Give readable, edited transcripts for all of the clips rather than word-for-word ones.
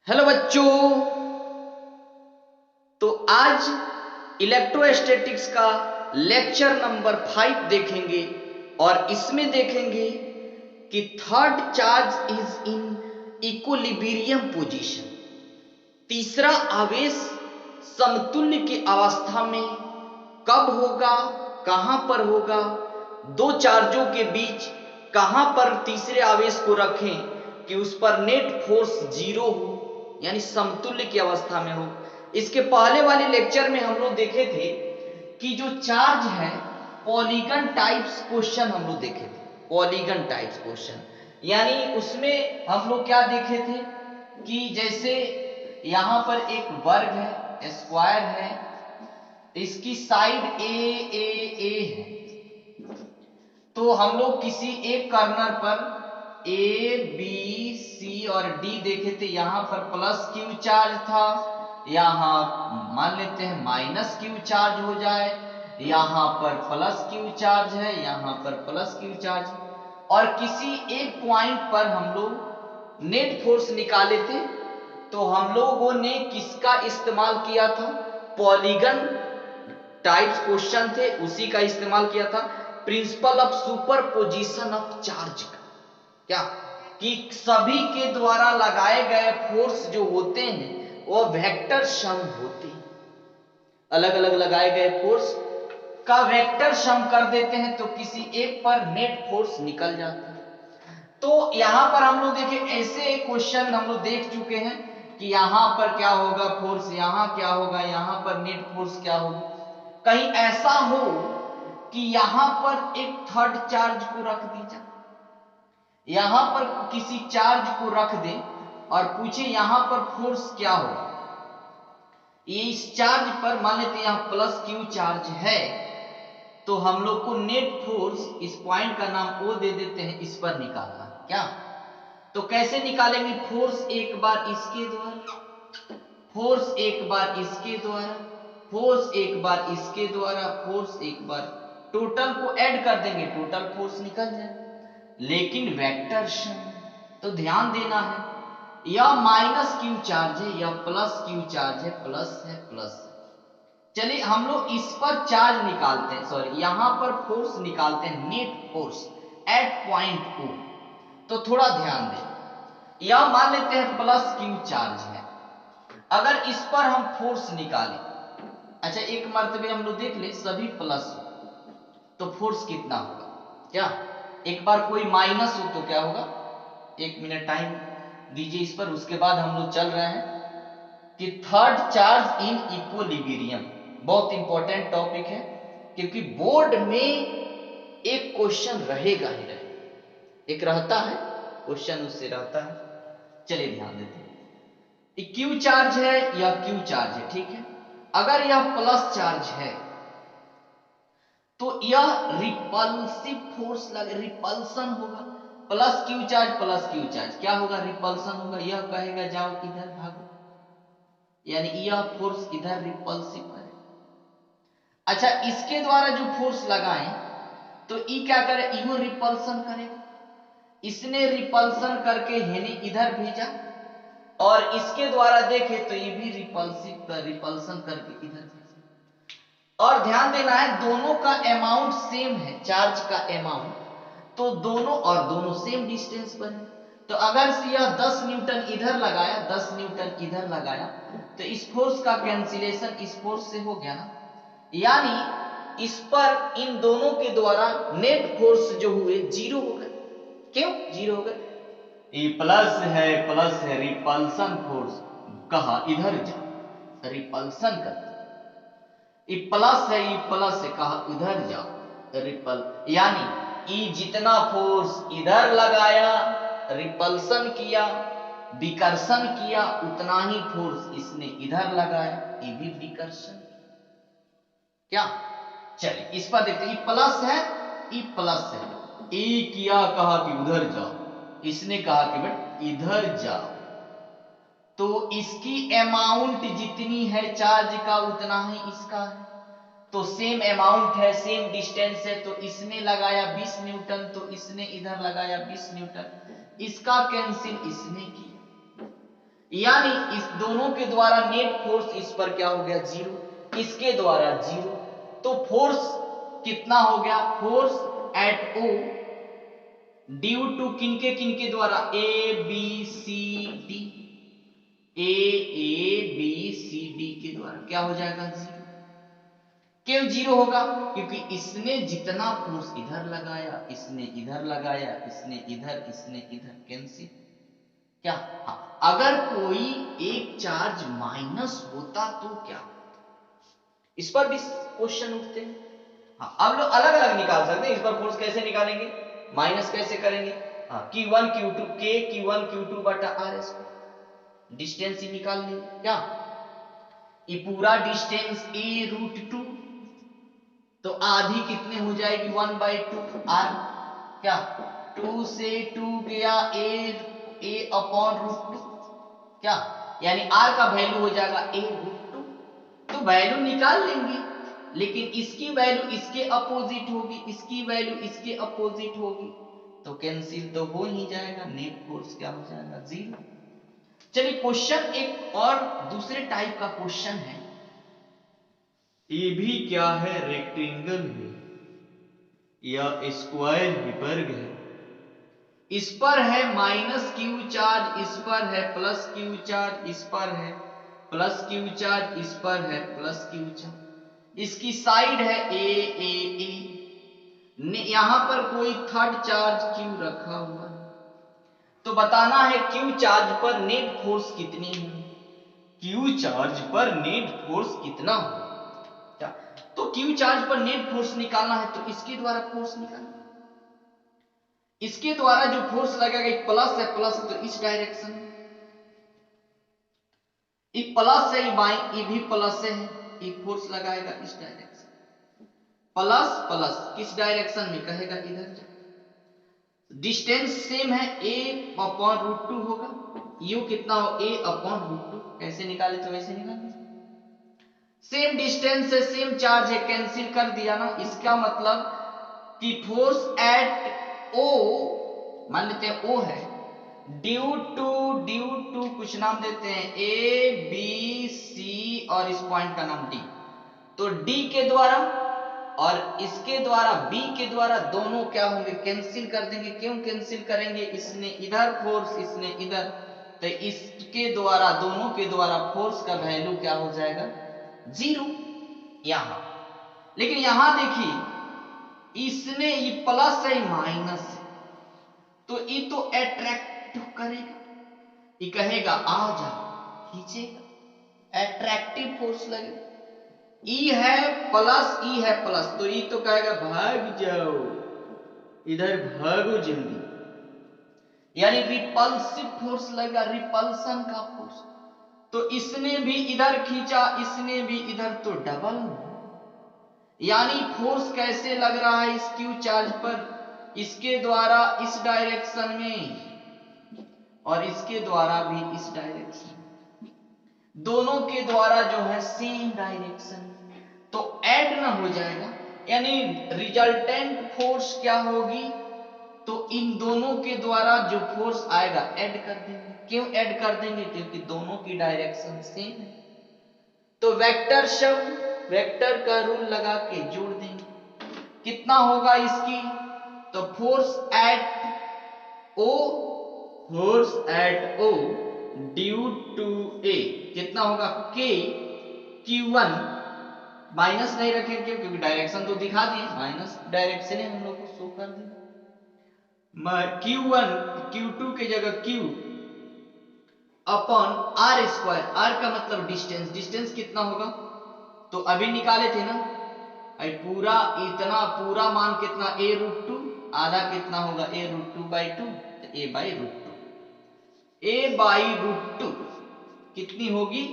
Hello बच्चों। तो आज इलेक्ट्रोस्टैटिक्स का लेक्चर नंबर 5 देखेंगे और इसमें देखेंगे कि third charge is in equilibrium position. तीसरा आवेश समतुल्य की अवस्था में कब होगा, कहां पर होगा, दो चार्जों के बीच कहां पर तीसरे आवेश को रखें कि उस पर नेट फोर्स जीरो हो, यानी समतुल्य की अवस्था में हो। इसके पहले वाले लेक्चर में हम लोग देखे थे कि जो चार्ज है पॉलीगन टाइप्स क्वेश्चन हम लोग देखे थे। पॉलीगन टाइप्स क्वेश्चन यानी उसमें हम लोग क्या देखे थे कि जैसे यहां पर एक वर्ग है, स्क्वायर है, इसकी साइड ए है। तो हम लोग किसी एक कॉर्नर पर ए बी सी और डी देखे थे। यहां पर प्लस क्यू चार्ज था, यहां मान लेते हैं माइनस क्यू चार्ज हो जाए, यहां पर प्लस क्यू चार्ज है, यहां पर प्लस क्यू चार्ज। और किसी एक पॉइंट पर हम लोग नेट फोर्स निकाले थे। तो हम लोगों ने किसका इस्तेमाल किया था? पॉलीगन टाइप्स क्वेश्चन थे, उसी का इस्तेमाल किया था। Principle of superposition of charge का क्या कि सभी के द्वारा लगाए गए फोर्स जो होते हैं वो वेक्टर सम होते हैं। अलग अलग लगाए गए फोर्स का वेक्टर सम कर देते हैं तो किसी एक पर नेट फोर्स निकल जाता है। तो यहां पर हम लोग देखिए ऐसे क्वेश्चन हम लोग देख चुके हैं कि यहां पर क्या होगा फोर्स, यहां क्या होगा, यहां पर नेट फोर्स क्या होगा। कहीं ऐसा हो कि यहां पर एक थर्ड चार्ज को रख दीजिए, यहां पर किसी चार्ज को रख दे और पूछे यहां पर फोर्स क्या होगा। ये इस चार्ज पर मान लेते हैं यहां प्लस क्यू चार्ज है, तो हम लोग को नेट फोर्स इस पॉइंट का नाम ओ दे देते हैं, इस पर निकालना है क्या। तो कैसे निकालेंगे? फोर्स एक बार इसके द्वारा, फोर्स एक बार इसके द्वारा, फोर्स एक बार इसके द्वारा, फोर्स एक बार, टोटल को ऐड कर देंगे, टोटल फोर्स निकल जाए। लेकिन वेक्टर सम तो ध्यान देना है, या माइनस क्यू चार्ज है या प्लस क्यू चार्ज है, प्लस है प्लस है। चलिए हम लोग इस पर चार्ज निकालते हैं, सॉरी यहां पर फोर्स निकालते हैं, net force at point O. तो थोड़ा ध्यान दें, यह मान लेते हैं प्लस क्यू चार्ज है। अगर इस पर हम फोर्स निकालें, अच्छा एक मर्तबे हम लोग देख ले सभी प्लस हो तो फोर्स कितना होगा क्या। एक बार कोई माइनस हो तो क्या होगा, एक मिनट टाइम दीजिए इस पर, उसके बाद हम लोग चल रहे हैं कि थर्ड चार्ज इन इक्विलिब्रियम बहुत इंपॉर्टेंट टॉपिक है, क्योंकि बोर्ड में एक क्वेश्चन रहेगा ही रहेगा, एक रहता है क्वेश्चन उससे रहता है। चलिए ध्यान देते हैं, क्यू चार्ज है या क्यू चार्ज है, ठीक है। अगर यह प्लस चार्ज है तो यह रिपल्सिव फोर्स लगे, रिपल्सन होगा। प्लस क्यू चार्ज क्या होगा? रिपल्सन होगा। यह कहेगा जाओ इधर भागो, यानी यह फोर्स इधर रिपल्सिव करेगा। अच्छा इसके द्वारा जो फोर्स लगाएं तो ई क्या करे, इहो रिपल्सन करेगा। इसने रिपल्सन करके हेने इधर भेजा और इसके द्वारा देखे तो ये भी रिपल्सिव कर रिपल्सन करके इधर भेजा। और ध्यान देना है दोनों का अमाउंट सेम है, चार्ज का अमाउंट, तो दोनों सेम डिस्टेंस पर है। तो अगर से यह 10 न्यूटन इधर लगाया, 10 न्यूटन इधर लगाया, तो इस फोर्स का कैंसिलेशन इस फोर्स से हो गया ना, यानी इस पर इन दोनों के द्वारा नेट फोर्स जो हुए जीरो हो गए। क्यों जीरो हो गए? ये प्लस है रिपल्सन फोर्स, कहा इधर जाओ, रिपल्सन करते, ये प्लस है, ये प्लस है, कहा इधर जाओ रिपल, यानी ई जितना फोर्स इधर लगाया रिपल्सन किया, विकर्षण किया, उतना ही फोर्स इसने इधर लगाया, ये भी विकर्षण क्या। चलिए इस पर देखते, ये प्लस है, ये प्लस है, ए किया कहा कि उधर जाओ, इसने कहा कि बेट इधर जाओ, तो इसकी अमाउंट जितनी है चार्ज का उतना ही इसका है। तो सेम अमाउंट है, सेम डिस्टेंस है, तो इसने लगाया 20 न्यूटन तो इसने इधर लगाया 20 न्यूटन, इसका कैंसिल इसने किया। यानी इस दोनों के द्वारा नेट फोर्स इस पर क्या हो गया, 0, इसके द्वारा 0। तो फोर्स कितना हो गया, force at O due to किनके द्वारा, A B C D, A B C D के द्वारा क्या हो जाएगा, 0। क्यों 0 होगा, क्योंकि इसने जितना फोर्स इधर लगाया, इसने इधर लगाया, इसने इधर कैंसिल। क्या, हाँ, अगर कोई एक चार्ज माइनस होता तो क्या, इस पर भी क्वेश्चन उठते हैं। हाँ, अब लोग अलग अलग निकाल सकते हैं, इस पर फोर्स कैसे निकालेंगे, माइनस कैसे करेंगे। हाँ, Q1 Q2 K Q1 Q2 बटा R स्क्वायर, डिस्टेंस ही निकाल लेंगे। क्या, ये पूरा डिस्टेंस a√2, तो आधी कितने हो जाएगी, 1/2 R। क्या, 2 से 2 गया a/√2। क्या, यानी R का वैल्यू हो जाएगा a√2। तो वैल्यू निकाल लेंगे, लेकिन इसकी वैल्यू इसके अपोजिट होगी, इसकी वैल्यू इसके अपोजिट होगी, तो कैंसिल तो हो ही जाएगा, नेट फोर्स क्या हो जाएगा, 0। चलिए क्वेश्चन एक और दूसरे टाइप का क्वेश्चन है। ये भी क्या है, रेक्टेंगल है या स्क्वायर ही, वर्ग है। इस पर है माइनस क्यू चार्ज, इस पर है प्लस क्यू चार्ज, इस पर है प्लस क्यू चार्ज, इस पर है प्लस क्यू चार्ज। इसकी साइड है ए, यहां पर कोई थर्ड चार्ज क्यू रखा हुआ है। तो बताना है क्यू चार्ज पर नेट फोर्स कितनी है, क्यू चार्ज पर नेट फोर्स कितना हो। क्या, तो क्यू चार्ज पर नेट फोर्स निकालना है, तो इसके द्वारा फोर्स निकालना, इसके द्वारा जो फोर्स लगेगा, एक प्लस है, प्लस है तो इस डायरेक्शन में, एक प्लस है, ये भी प्लस है, एक फोर्स लगाएगा इस डायरेक्शन, प्लस प्लस किस डायरेक्शन में, कहेगा इधर जा। डिस्टेंस सेम है, a/√2 होगा, यू कितना हो, a/√2। कैसे निकाले, तो वैसे निकाले, सेम डिस्टेंस है, सेम चार्ज है, कैंसिल कर दिया ना। इसका मतलब कि फोर्स एट ओ, मान लेते हैं ओ है, ड्यू टू कुछ नाम देते हैं, ए बी सी और इस पॉइंट का नाम डी। तो डी के द्वारा और इसके द्वारा, बी के द्वारा, दोनों क्या होंगे, कैंसिल कर देंगे। क्यों कैंसिल करेंगे, इसने इधर फोर्स, इसने इधर, तो इसके द्वारा, दोनों के द्वारा फोर्स का वैल्यू क्या हो जाएगा, 0 यहां। लेकिन यहां देखिए, इसने ये प्लस है, माइनस है, तो ये तो अट्रैक्ट करेगा, ये कहेगा आ जा, खींचेगा, अट्रैक्टिव फोर्स लगेगा। ई है प्लस, ई है प्लस, तो ई तो कहेगा भाग जाओ, इधर भागो जल्दी, यानी रिपल्सिव फोर्स लगेगा, रिपल्सन का फोर्स। तो इसने भी इधर खींचा, इसने भी इधर, तो डबल, यानी फोर्स कैसे लग रहा है इस क्यू चार्ज पर, इसके द्वारा इस डायरेक्शन में और इसके द्वारा भी इस डायरेक्शन में, दोनों के द्वारा जो है सेम डायरेक्शन में, तो ऐड ना हो जाएगा, यानी रिजल्टेंट फोर्स क्या होगी, तो इन दोनों के द्वारा जो फोर्स आएगा ऐड कर देंगे। क्यों ऐड कर देंगे, क्योंकि दोनों की डायरेक्शन सेम है। तो वेक्टर शब्द, वेक्टर का रूल लगा के जोड़ देंगे, कितना होगा इसकी, तो force at O, force at O due to A कितना होगा, के Q1, माइनस नहीं रखेंगे क्योंकि डायरेक्शन तो दिखा दिए, माइनस डायरेक्शन हम लोग को शो कर दिया। Q1 Q2 की जगह Q upon R square, R का मतलब डिस्टेंस, डिस्टेंस कितना होगा, तो अभी निकाले थे ना, पूरा इतना पूरा मान कितना, a√2, आधा कितना होगा, a√2/2, तो a/√2, a/√2 कितनी होगी,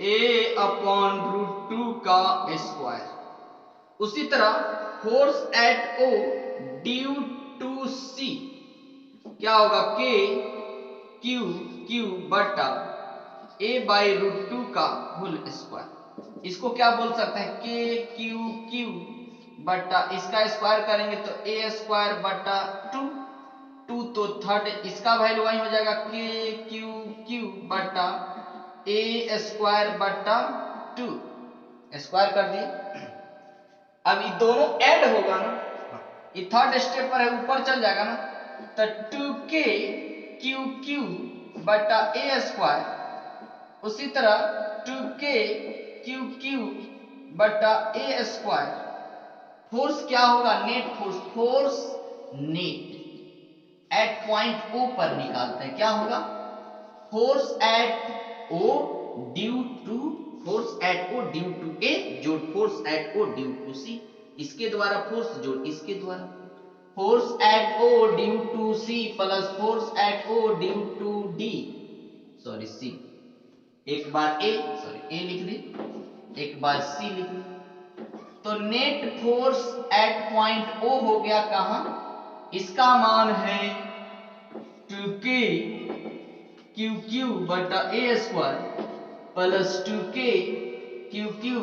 a/√2 का स्क्वायर। उसी तरह force at O due to C क्या होगा, K Q बटा a/√2 का होल स्क्वायर। इसको क्या बोल सकते हैं, K बटा, इसका स्क्वायर करेंगे तो a² बटा 2, 2 तो थर्ड, इसका वैल्यू वही हो जाएगा, K बट्टा ए स्क्वायर बट्टा 2 स्क्वायर कर दिए। अब ये दोनों ऐड होगा ना, ये थर्ड स्टेप पर है, ऊपर चल जाएगा ना, तो 2k क्यू क्यू बटा ए स्क्वायर, उसी तरह 2k क्यू क्यू बटा ए स्क्वायर। फोर्स क्या होगा? Net force, force net at point O पर निकालते हैं। क्या होगा? Force at O due to, force at O due to A जोड़ force at O due to C, इसके द्वारा फोर्स जोड़ इसके द्वारा force at O due to C plus force at O due to D, sorry C, एक बार ए, sorry ए लिख दी, एक बार सी लिख दी। तो net force at point O हो गया कहां? इसका मान है 2k क्यू क्यू बटा A square plus 2k Q Q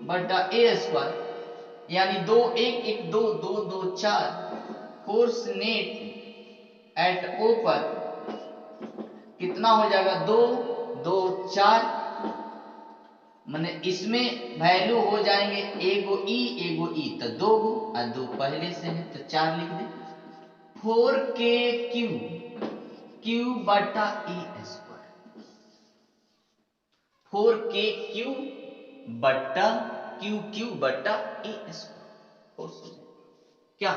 बटा ए स्क्वायर, यानी 2 1 1 2 2 2 4। फोर्स नेट एट ओ पर कितना हो जाएगा? 2 2 4, माने इसमें वैल्यू हो जाएंगे एगो ई तो 2 गो और 2 पहले से है तो 4 लिख दे। 4k क्यू क्यू बटा ए स्क्वायर, 4k क्यू बटा क्यू क्यू बटा ए स्क्वायर। क्या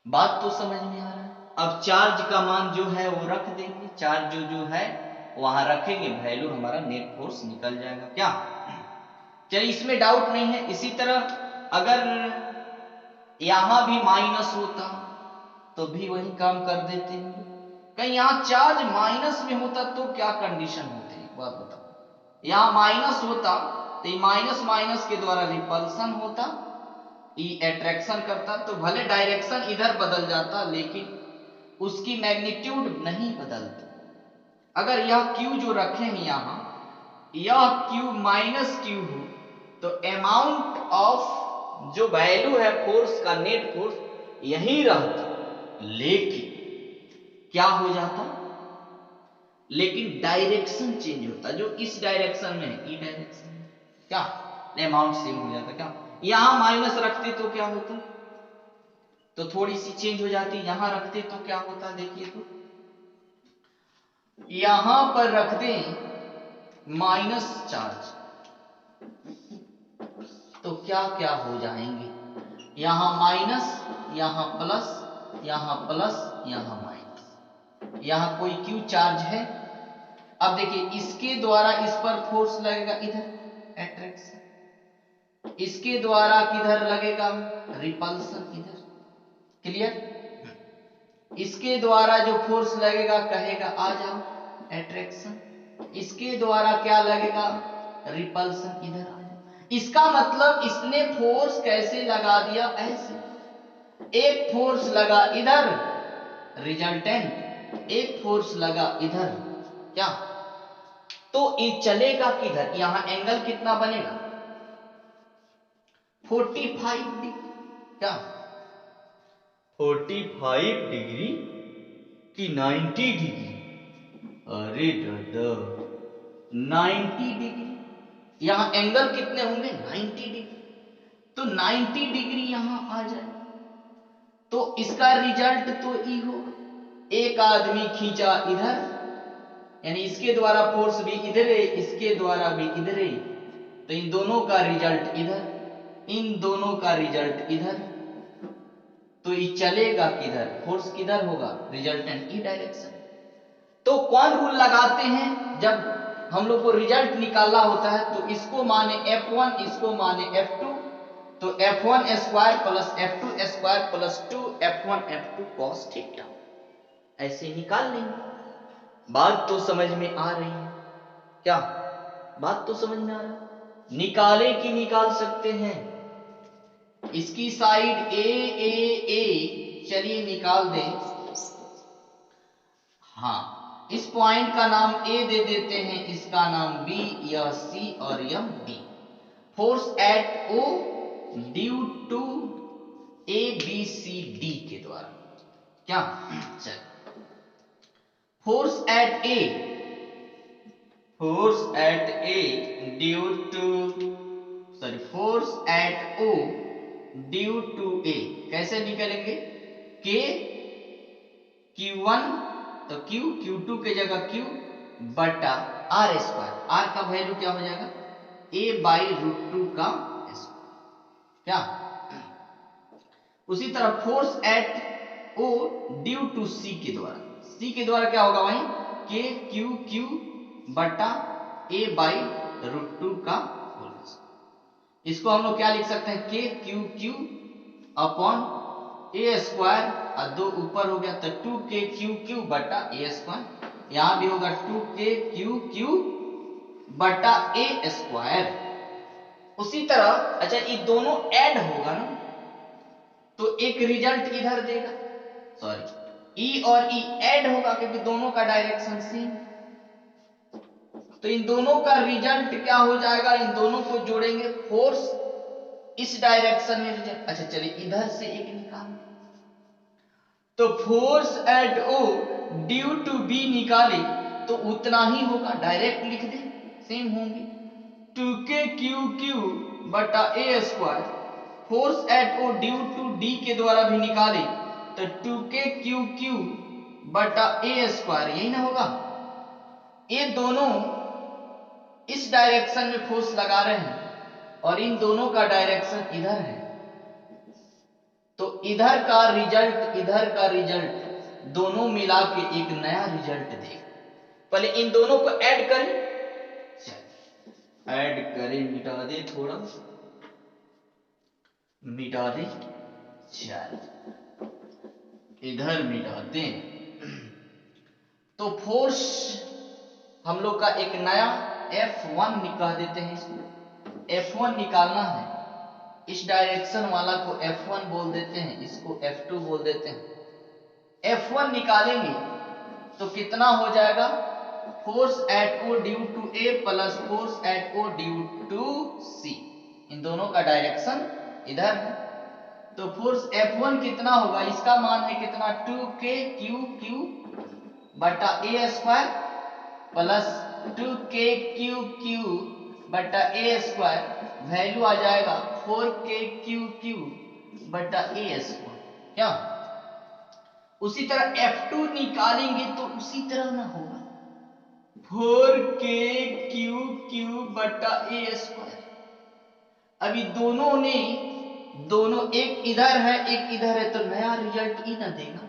बात तो समझ में आ रहा है? अब चार्ज का मान जो है वो रख देंगे, चार्ज जो है वहां रखेंगे, वैल्यू हमारा नेट फोर्स निकल जाएगा। क्या चलिए, इसमें डाउट नहीं है। इसी तरह अगर यहां भी माइनस होता तो भी वही काम कर देते हैं। कहीं यहां चार्ज माइनस में होता तो क्या कंडीशन होती? बात बताओ। यहां माइनस होता तो माइनस माइनस के द्वारा रिपल्सन होता, ई अट्रैक्शन करता, तो भले डायरेक्शन इधर बदल जाता लेकिन उसकी मैग्नीट्यूड नहीं बदलती। अगर यह Q जो रखे हैं यहां, यह Q माइनस Q हो तो अमाउंट ऑफ जो वैल्यू है फोर्स का, नेट फोर्स यही रहता, लेकिन क्या हो जाता? लेकिन डायरेक्शन चेंज होता, जो इस डायरेक्शन में है, ई डायरेक्शन में, क्या अमाउंट सेम हो जाता। क्या यहां माइनस रखते तो क्या होता? तो थोड़ी सी चेंज हो जाती। यहां रखते तो क्या होता? देखिए तो यहां पर रख दें माइनस चार्ज तो क्या क्या हो जाएंगे? यहां माइनस, यहां प्लस, यहां प्लस, यहां माइनस, यहां कोई क्यू चार्ज है। अब देखिए इसके द्वारा इस पर फोर्स लगेगा, इधर अट्रैक्शन, इसके द्वारा किधर लगेगा? रिपल्सन, इधर। क्लियर? इसके द्वारा जो फोर्स लगेगा कहेगा आ जाओ, अट्रैक्शन। इसके द्वारा क्या लगेगा? रिपल्सन, इधर आ जाओ। इसका मतलब इसने फोर्स कैसे लगा दिया? ऐसे एक फोर्स लगा इधर रिजल्टेंट, एक फोर्स लगा इधर, क्या तो ये चलेगा किधर? यहां एंगल कितना बनेगा? 45 डिग्री। क्या 45 डिग्री कि 90 डिग्री? अरे दादा 90 डिग्री। यहां एंगल कितने होंगे? 90 डिग्री। तो 90 डिग्री यहां आ जाए तो इसका रिजल्ट तो ई होगा। एक आदमी खींचा इधर, यानी इसके द्वारा फोर्स भी इधर है, इसके द्वारा भी इधर है, तो इन दोनों का रिजल्ट इधर, इन दोनों का रिजल्ट इधर, तो ये चलेगा किधर? फोर्स किधर होगा? Resultant E direction. तो कौन रूल लगाते हैं? जब हम लोग को रिजल्ट निकालना होता है तो इसको माने F1, इसको माने F2, तो F1 square plus F2 square plus 2 F1 F2 cos theta, ऐसे निकाल लेंगे। बात तो समझ में आ रही है? क्या बात तो समझ में आ रहा है? निकाले कि निकाल सकते हैं? इसकी साइड ए चलिए निकाल दें। हाँ, इस पॉइंट का नाम ए दे देते हैं, इसका नाम बी, यह सी और यह D. Force at O due to A B C D के द्वारा। क्या चल force at A force at A due to force at O due to A कैसे निकलेंगे? के Q1 तो Q2 के जगह Q बटा आर स्क्वायर, आर का वैल्यू क्या हो जाएगा? a/√2 का स्क्वायर। क्या उसी तरह force at O due to C के द्वारा, सी के द्वारा क्या होगा वही के Q बटा a/√2 का होल स्क्वायर। इसको हम लोग क्या लिख सकते हैं? के Q अपॉन ए स्क्वायर और 2 ऊपर हो गया तो 2k बटा ए स्क्वायर, यहां भी होगा 2k बटा ए स्क्वायर। उसी तरह अच्छा ये दोनों ऐड होगा ना तो एक रिजल्ट इधर देगा, सॉरी ई और ई ऐड होगा क्योंकि दोनों का डायरेक्शन सेम, तो इन दोनों का रिजल्ट क्या हो जाएगा? इन दोनों को जोड़ेंगे, फोर्स इस डायरेक्शन में रिजल्ट। अच्छा चलिए इधर से एक निकाल, तो force at O due to B निकाले तो उतना ही होगा, डायरेक्ट लिख दे सेम होंगे 2k बटा A square. Force at O due to D के द्वारा भी निकाले तो 2k बटा ए स्क्वायर, यही ना होगा। ये दोनों इस डायरेक्शन में फोर्स लगा रहे हैं और इन दोनों का डायरेक्शन इधर है, तो इधर का रिजल्ट दोनों मिला के एक नया रिजल्ट देगा। पहले इन दोनों को ऐड करें, ऐड करें, मिटा दे, थोड़ा मिटा दे, चल इधर मिटाते हैं। तो फोर्स हम लोग का एक नया F1 निकाल देते हैं, इसको F1 निकालना है, इस डायरेक्शन वाला को F1 बोल देते हैं, इसको F2 बोल देते हैं। F1 निकालेंगे तो कितना हो जाएगा? Force at O due to A plus force at O due to C, इन दोनों का डायरेक्शन इधर है, तो फोर्स F1 कितना होगा? इसका मान है कितना? 2k बटा ए स्क्वायर प्लस 2k बटा ए स्क्वायर, वैल्यू आ जाएगा 4k बटा ए स्क्वायर। क्या उसी तरह F2 निकालेंगे तो उसी तरह ना होगा, 4k बटा ए स्क्वायर। अभी दोनों एक इधर है एक इधर है तो नया रिजल्ट ही ना देगा।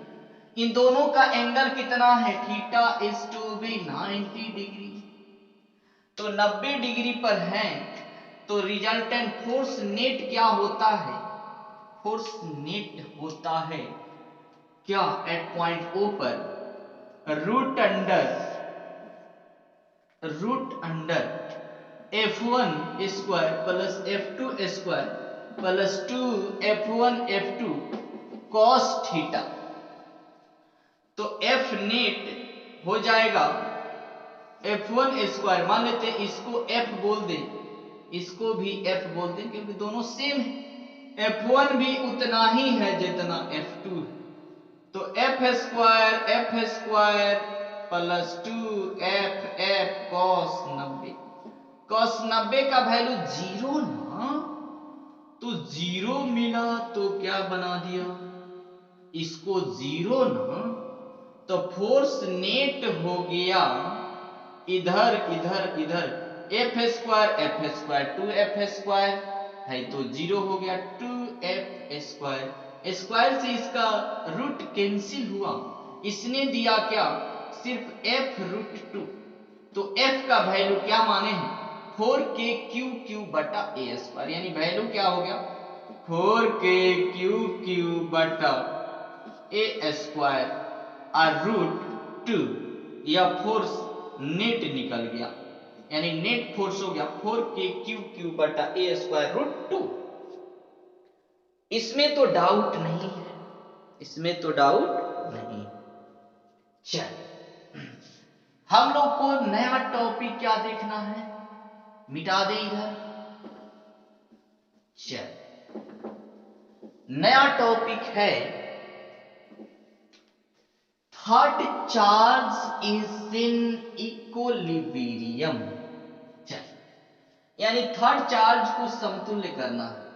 इन दोनों का एंगल कितना है? Theta is to be 90 degree, तो 90 डिग्री पर है तो रिजल्टेंट फोर्स नेट क्या होता है? फोर्स नेट होता है क्या? एट पॉइंट ओ पर root under F1 square plus F2 square plus 2 F2 cos theta, तो F नेट हो जाएगा F1 स्क्वायर, मान लेते हैं इसको F बोल दे, इसको भी F बोल दे क्योंकि दोनों सेम है, F1 भी उतना ही है जितना F2 है, तो F square plus 2f cos 90 का वैल्यू 0 ना, तो 0 मिला तो क्या बना दिया इसको 0 ना, तो फोर्स नेट हो गया इधर F स्क्वायर 2f स्क्वायर है तो 0 हो गया 2f स्क्वायर, स्क्वायर से इसका रूट कैंसिल हुआ, इसने दिया क्या? सिर्फ f√2, तो f का वैल्यू क्या माने हैं? 4k बटा ए स्क्वायर, यानी वैल्यू क्या हो गया? 4k बटा ए स्क्वायर और √2, या फोर्स नेट निकल गया, यानी नेट फोर्स हो गया 4k बटा ए स्क्वायर √2। इसमें तो डाउट नहीं है, इसमें तो डाउट नहीं। चल हम लोग को नया टॉपिक क्या देखना है? मिटा दे इधर, चल नया टॉपिक है third charge is in equilibrium. यानी थर्ड चार्ज को समतुल्य करना है।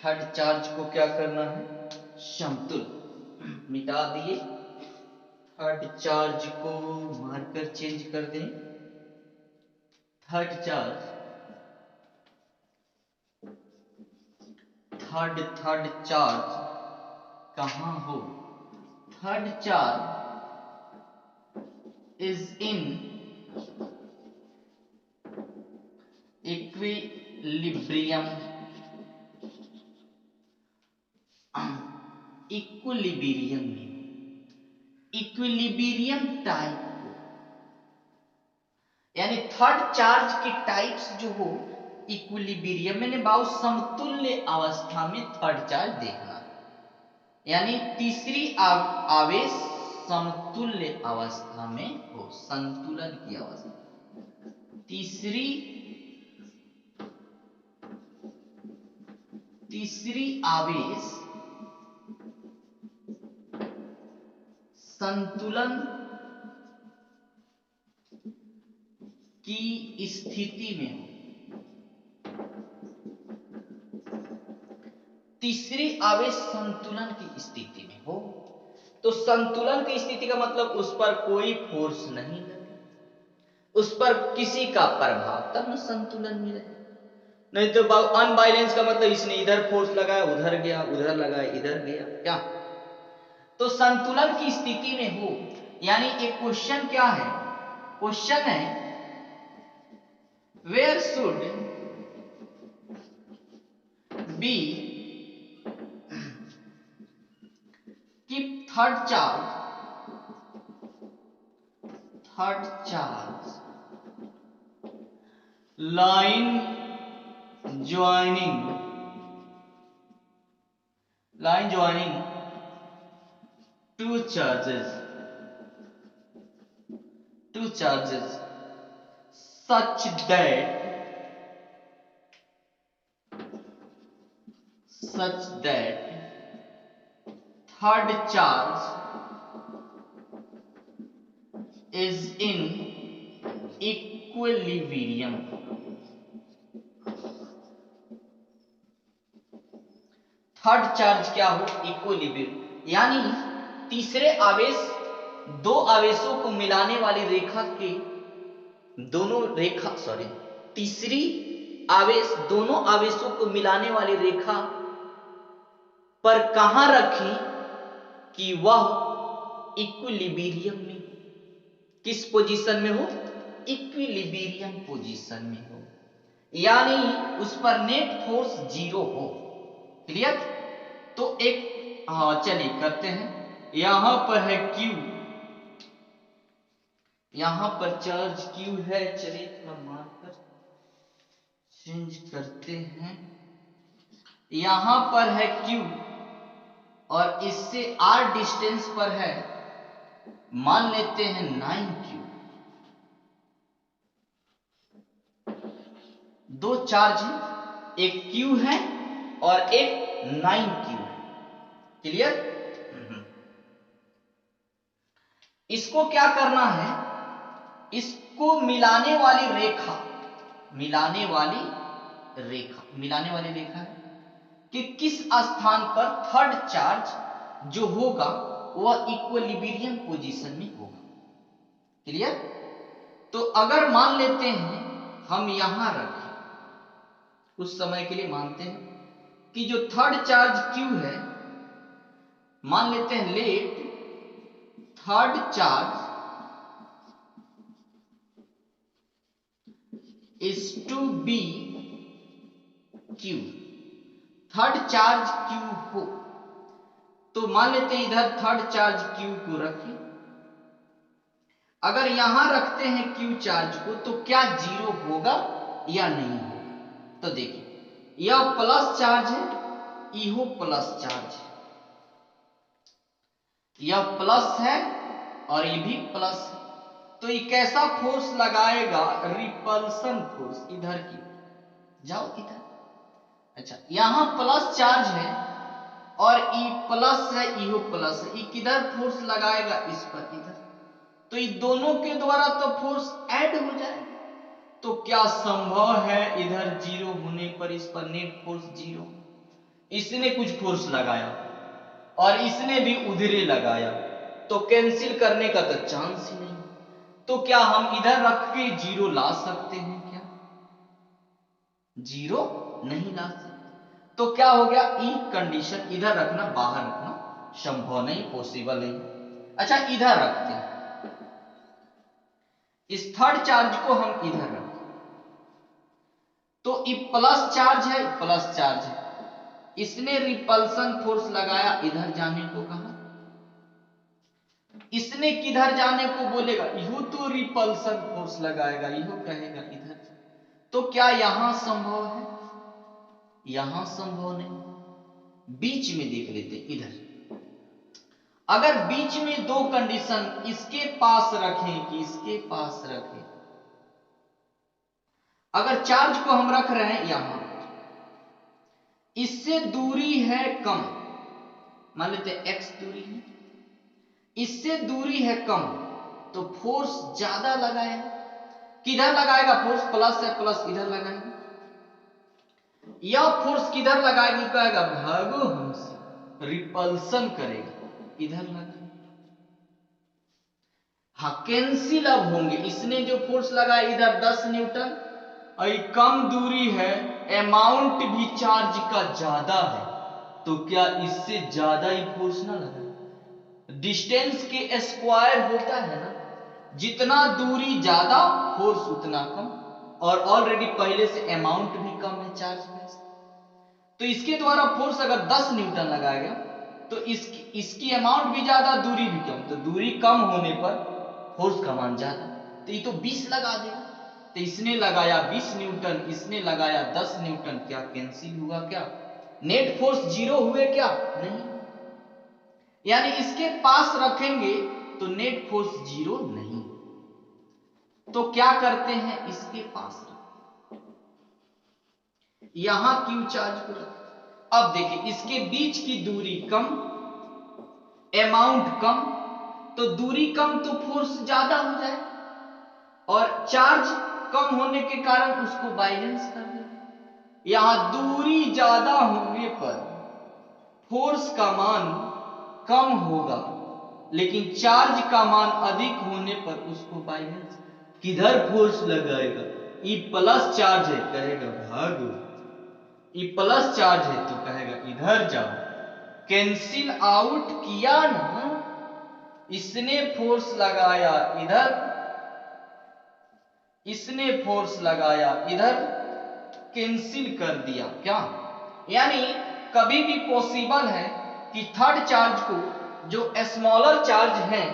थर्ड चार्ज को क्या करना है? समतुल्य। मिटा दिए, थर्ड चार्ज को मार्कर चेंज कर दें। थर्ड चार्ज, थर्ड चार्ज कहां हो? Third charge is in equilibrium. Equilibrium में, इक्विलिब्रियम टाइप को, यानी थर्ड चार्ज के टाइप्स जो हो इक्विलिब्रियम में बाउ समतुल्य अवस्था में थर्ड चार्ज देखना है। यानी तीसरी आवेश समतुल्य अवस्था में हो, संतुलन की अवस्था। तीसरी आवेश संतुलन की स्थिति में हो। तीसरी आवेश संतुलन की स्थिति में हो तो संतुलन की स्थिति का मतलब उस पर कोई फोर्स नहीं लगे, उस पर किसी का प्रभाव, तब न संतुलन में रहे। नहीं तो अनबैलेंस का मतलब इसने इधर फोर्स लगाया उधर गया, उधर लगाया इधर गया, क्या? तो संतुलन की स्थिति में हो। यानी एक क्वेश्चन क्या है? क्वेश्चन है where should be keep third charge line joining two charges such that third charge is in equilibrium। Third charge क्या हो? इक्विलिब्रियम। यानी तीसरे आवेश, दो आवेशों को मिलाने वाली रेखा के तीसरी आवेश दोनों आवेशों को मिलाने वाली रेखा पर कहां रखें कि वह इक्विलिब्रियम में, किस पोजीशन में हो? इक्विलिब्रियम पोजीशन में हो, यानी उस पर नेट फोर्स 0 हो। क्लियर? तो एक चलिए करते हैं। यहां पर है Q, यहां पर चार्ज Q है। चलिए थोड़ा मार्कर चेंज करते हैं। यहां पर है Q और इससे R डिस्टेंस पर है, मान लेते हैं 9Q। दो चार्ज है, एक Q है और एक 9Q है। क्लियर? इसको क्या करना है? इसको मिलाने वाली रेखा है कि किस स्थान पर थर्ड चार्ज जो होगा वह इक्विलिब्रियम पोजीशन में होगा। क्लियर? तो अगर मान लेते हैं हम यहां रखें, कुछ समय के लिए मानते हैं कि जो थर्ड चार्ज Q है, मान लेते हैं let third charge is to be Q। Third charge Q हो तो मान लेते हैं इधर थर्ड चार्ज Q को रखें। अगर यहां रखते हैं Q चार्ज को तो क्या 0 होगा या नहीं होगा? तो देखिए, यह प्लस चार्ज है, इहो प्लस चार्ज है, यह प्लस है और ये भी प्लस है। तो ये कैसा फोर्स लगाएगा? रिपल्सन फोर्स, इधर की जाओ इधर। अच्छा, यहां प्लस चार्ज है और ई प्लस है, इहो प्लस है, ई किधर फोर्स लगाएगा, इस पर इधर, तो ये दोनों के द्वारा तो फोर्स ऐड हो जाएगा। तो क्या संभव है इधर जीरो होने पर इस पर नेट फोर्स जीरो? इसने कुछ फोर्स लगाया और इसने भी उधरे लगाया, तो कैंसिल करने का तो चांस ही नहीं। तो क्या हम इधर रख के जीरो ला सकते हैं क्या? जीरो नहीं ला सकते। तो क्या हो गया, ई कंडीशन इधर रखना, बाहर रखना संभव नहीं, पॉसिबल नहीं। अच्छा इधर रखते हैं, इस थर्ड चार्ज को हम इधर रखते, तो ये प्लस चार्ज है, प्लस चार्ज है, इसने रिपल्सन फोर्स लगाया, इधर जाने को कहा, इसने किधर जाने को बोलेगा, यू तो रिपल्सन फोर्स लगाएगा, यू कहेगा इधर। तो क्या यहां संभव है? यहां संभव नहीं। बीच में देख लेते, इधर अगर बीच में दो कंडीशन इसके पास रखें कि इसके पास रखें, अगर चार्ज को हम रख रहे हैं यहां, इससे दूरी है कम, मान लेते हैं x दूरी है, इससे दूरी है कम, तो फोर्स ज्यादा लगाएगा। किधर लगाएगा फोर्स? प्लस है, प्लस इधर लगाएगा। या फोर्स किधर लगाएगी, कहेगा भागो हमसे, रिपल्सन करेगा, इधर लगाएगा। हाँ कैंसिल अब होंगे, इसने जो फोर्स लगाया इधर 10 न्यूटन, और कम दूरी है, अमाउंट भी चार्ज का ज्यादा है, तो क्या इससे ज्यादा ही फोर्स ना लगा? डिस्टेंस के स्क्वायर होता है ना, जितना दूरी ज्यादा फोर्स उतना कम, और ऑलरेडी पहले से अमाउंट भी कम है चार्ज का। तो इसके द्वारा फोर्स अगर 10 न्यूटन लगाया गया, तो इसकी अमाउंट भी ज्यादा, दूरी भी कम, तो दूरी कम होने पर फोर्स का मान ज्यादा, तो ये तो 20 लगा देगा। तो इसने लगाया 20 न्यूटन, इसने लगाया 10 न्यूटन, क्या कैंसिल हुआ? क्या नेट फोर्स जीरो हुए? क्या नहीं। यानी इसके पास रखेंगे तो नेट फोर्स जीरो नहीं। तो क्या करते हैं, इसके पास रखते, यहां क्यू चार्ज को रखते। अब देखिए इसके बीच की दूरी कम, अमाउंट कम, तो दूरी कम तो फोर्स ज्यादा हो जाए, और चार्ज कम होने के कारण उसको बैलेंस कर देंगे। यहां दूरी ज्यादा होने पर फोर्स का मान कम होगा, लेकिन चार्ज का मान अधिक होने पर उसको बैलेंस, किधर फोर्स लगाएगा? ई प्लस चार्ज है, कहेगा भागो, ई प्लस चार्ज है तो कहेगा इधर जाओ। कैंसिल आउट किया ना, इसने फोर्स लगाया इधर, इसने फोर्स लगाया इधर, कैंसिल कर दिया। क्या यानी कभी भी पॉसिबल है कि थर्ड चार्ज को जो स्मॉलर चार्ज है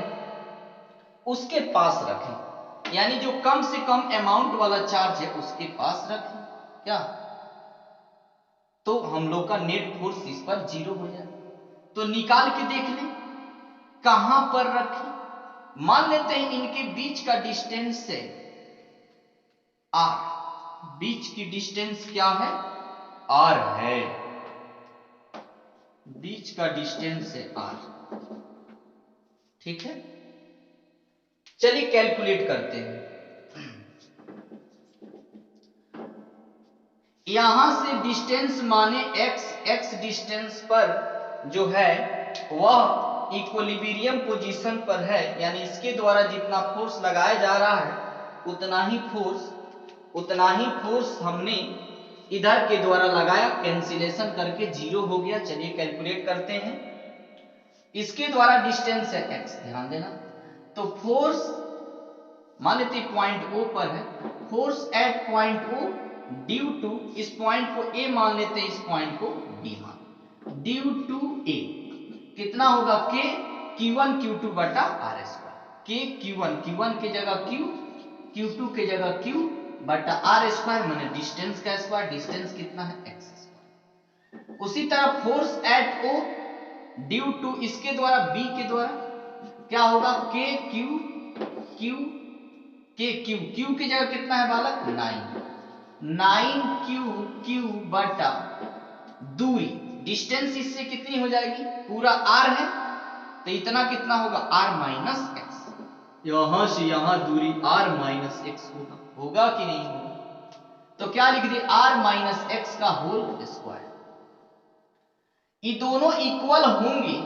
उसके पास रखें, यानी जो कम से कम अमाउंट वाला चार्ज है उसके पास रखें, क्या तो हम लोग का नेट फोर्स इस पर जीरो हो जाए। तो निकाल के देख लें कहां पर रखें। मान लेते हैं इनके बीच का डिस्टेंस है r, बीच की डिस्टेंस क्या है? r है, बीच का डिस्टेंस है r, ठीक है। चलिए कैलकुलेट करते हैं। यहां से डिस्टेंस माने x डिस्टेंस पर जो है वह इक्विलिब्रियम पोजीशन पर है, यानी इसके द्वारा जितना फोर्स लगाया जा रहा है उतना ही फोर्स हमने इधर के द्वारा लगाया, कैंसिलेशन करके जीरो हो गया। चलिए कैलकुलेट करते हैं। इसके द्वारा डिस्टेंस है x, ध्यान देना। तो फोर्स मान लेते पॉइंट O पर है, force at point O due to, इस पॉइंट को A मान लेते हैं, इस पॉइंट को B मान, ड्यू टू A कितना होगा? K Q1 Q2 बटा R स्क्वायर, K Q1 के जगह Q, Q2 के जगह Q बटा R स्क्वायर, माने डिस्टेंस का स्क्वायर, डिस्टेंस कितना है? x square. उसी तरह force at O due to इसके द्वारा B के द्वारा क्या होगा? K Q की जगह कितना है बालक? 9 9 Q बटा दूरी, डिस्टेंस इससे कितनी हो जाएगी, पूरा r है तो इतना कितना होगा, r माइनस एक्स। यहां से यहां दूरी r माइनस एक्स होगा कि नहीं होगा? तो क्या लिख दिए, r माइनस एक्स का होल स्क्वायर। ये दोनों इक्वल होंगे